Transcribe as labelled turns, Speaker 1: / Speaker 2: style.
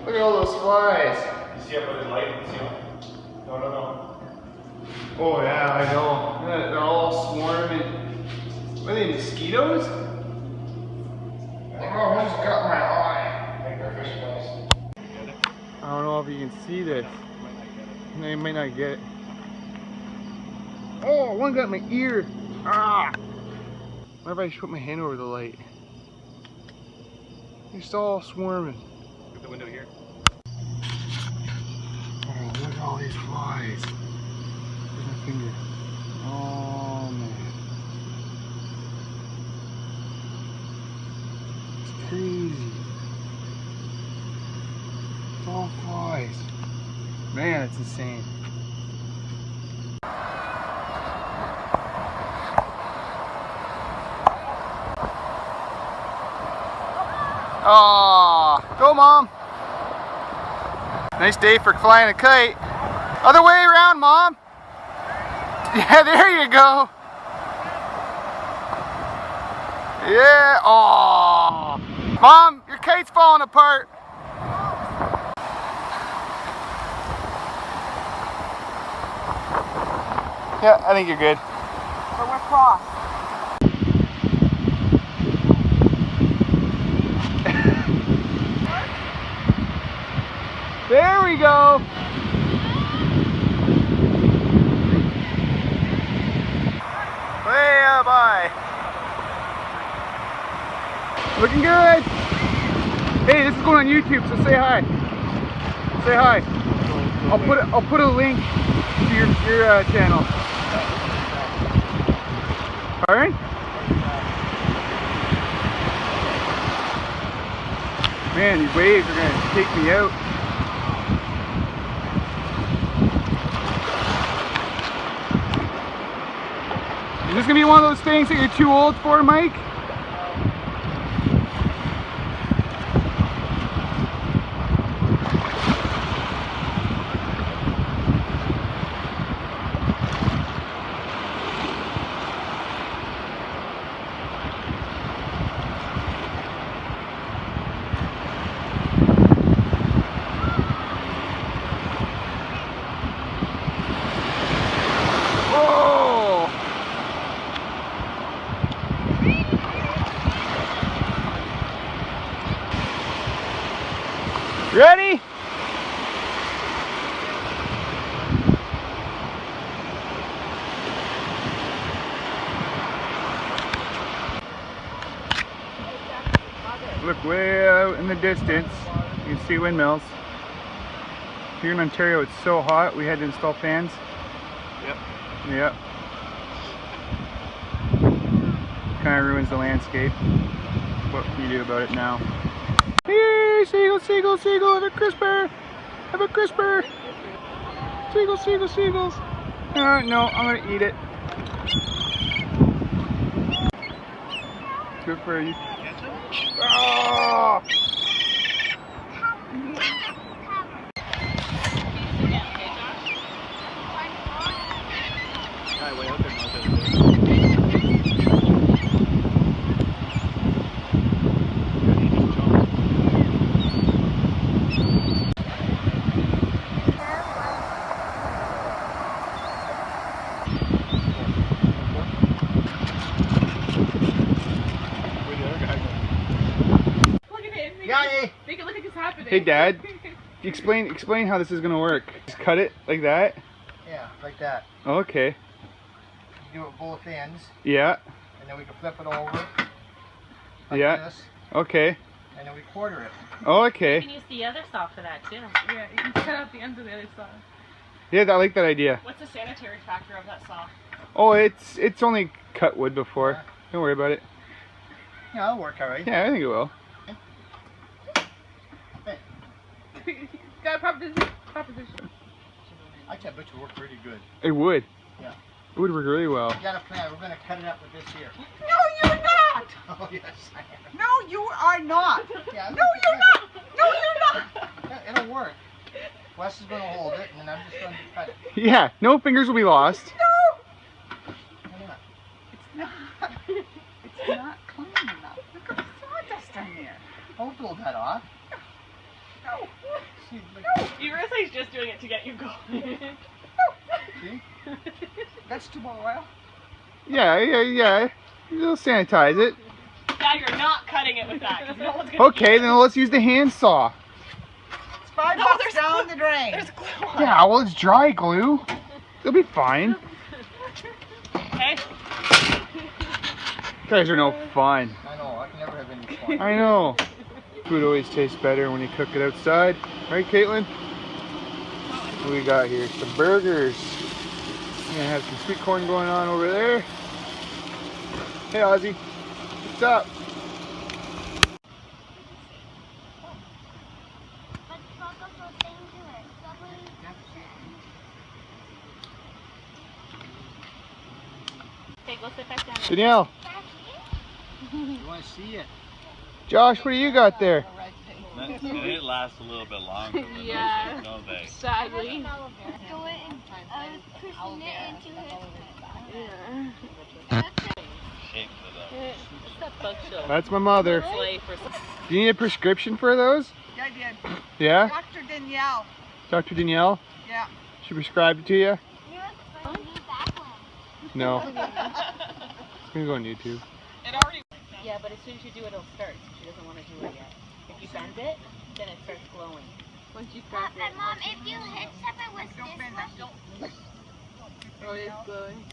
Speaker 1: Look at all those flies.
Speaker 2: You see up with the light? See them? No, no, no.
Speaker 1: Oh yeah, I know. They're all swarming. What are they, mosquitoes? Oh, who's got my eye?
Speaker 2: I think they're fish flies.
Speaker 1: I don't know if you can see this. No, you might not get it. Oh, one got my ear. Ah! What if I just put my hand over the light? They're still all swarming.
Speaker 2: Look at the window here.
Speaker 1: Oh, look at all these flies. Where's my finger? Oh, man. It's crazy. It's all flies. Man, it's insane. Aw, go Mom. Nice day for flying a kite. Other way around, Mom. Yeah, there you go. Yeah, aw. Mom, your kite's falling apart. Yeah, I think you're good.
Speaker 3: But we're crossed.
Speaker 1: There we go. Way up high. Looking good. Hey, this is going on YouTube, so say hi. Say hi. I'll put a link to your channel. Alright? Man, these waves are gonna take me out. Is this gonna be one of those things that you're too old for, Mike? Ready? Look way out in the distance. You can see windmills. Here in Ontario it's so hot we had to install fans.
Speaker 2: Yep.
Speaker 1: Yep. Kind of ruins the landscape. What can you do about it now? Hey, seagull, seagull, seagull, have a crisper! Have a crisper! Seagull, seagull, seagulls! No, I'm gonna eat it. Good for you. Oh!
Speaker 3: Make it look like it's happening.
Speaker 1: Hey Dad, explain how this is gonna work. Just cut it like that?
Speaker 4: Yeah, like that.
Speaker 1: Okay.
Speaker 4: You do it both ends,
Speaker 1: Yeah.
Speaker 4: and then we can flip it over. Like
Speaker 1: Yeah.
Speaker 4: this,
Speaker 1: Okay.
Speaker 4: and then we quarter it.
Speaker 1: Okay.
Speaker 5: You can use the other saw for that too.
Speaker 3: Yeah, you can cut out the ends of the other side.
Speaker 1: Yeah, I like that idea.
Speaker 3: What's the sanitary factor of that saw?
Speaker 1: Oh, it's only cut wood before. Don't worry about it.
Speaker 4: Yeah, that'll work alright.
Speaker 1: Yeah, I think it will.
Speaker 3: Got a proposition.
Speaker 4: I bet you work pretty good.
Speaker 1: It would.
Speaker 4: Yeah.
Speaker 1: It would work really well.
Speaker 4: We got a plan. We're gonna cut it up with this here.
Speaker 3: No, you're not!
Speaker 4: Oh yes, I am.
Speaker 3: No, you are not!
Speaker 4: Yeah,
Speaker 3: No, you're not! No, you're not!
Speaker 4: Yeah, it'll work. Wes is gonna hold it, and then I'm just gonna cut it.
Speaker 1: Yeah, no fingers will be lost.
Speaker 3: No!
Speaker 4: Why not?
Speaker 3: It's not. It's not clean enough. Look at the sawdust on there.
Speaker 4: Don't blow that off.
Speaker 3: No.
Speaker 5: You realize he's just doing it to get you going.
Speaker 4: See?
Speaker 3: That's too oil.
Speaker 1: Yeah. You'll sanitize it.
Speaker 5: Now you're not cutting it with that, 'cause no one's gonna
Speaker 1: Okay, then let's use the handsaw.
Speaker 3: It's $5 down the drain.
Speaker 5: There's glue on
Speaker 1: Yeah, well, it's dry glue. It'll be fine.
Speaker 5: Okay?
Speaker 1: You guys are no fun.
Speaker 4: I know, I can never have any fun.
Speaker 1: I know. Food always tastes better when you cook it outside. Right, Caitlin? What we got here? Some burgers. We're gonna have some sweet corn going on over there. Hey, Ozzy. What's up?
Speaker 5: Okay, go sit back down.
Speaker 1: Danielle.
Speaker 4: You want to see it?
Speaker 1: Josh, what do you got there?
Speaker 6: It lasts a little bit longer than
Speaker 5: Yeah.
Speaker 6: those, don't they?
Speaker 5: Sadly.
Speaker 7: Pushing it into
Speaker 6: Shapes it up.
Speaker 5: What's that bug show?
Speaker 1: That's my mother.
Speaker 5: Slay for some-
Speaker 1: Do you need a prescription for those?
Speaker 3: Yeah, I did.
Speaker 1: Yeah?
Speaker 3: Dr. Danielle.
Speaker 1: Dr. Danielle?
Speaker 3: Yeah.
Speaker 1: She prescribed it to you?
Speaker 7: it.
Speaker 1: No. It's gonna go on YouTube.
Speaker 5: It already. Yeah, but as soon as you do it, it'll start. She doesn't want to do it yet. If you bend it, then it starts glowing. Once you start
Speaker 7: But Mom, if you hit something with
Speaker 3: Don't
Speaker 7: this
Speaker 3: bend
Speaker 7: one,
Speaker 3: that. Don't.
Speaker 5: oh, it's glowing.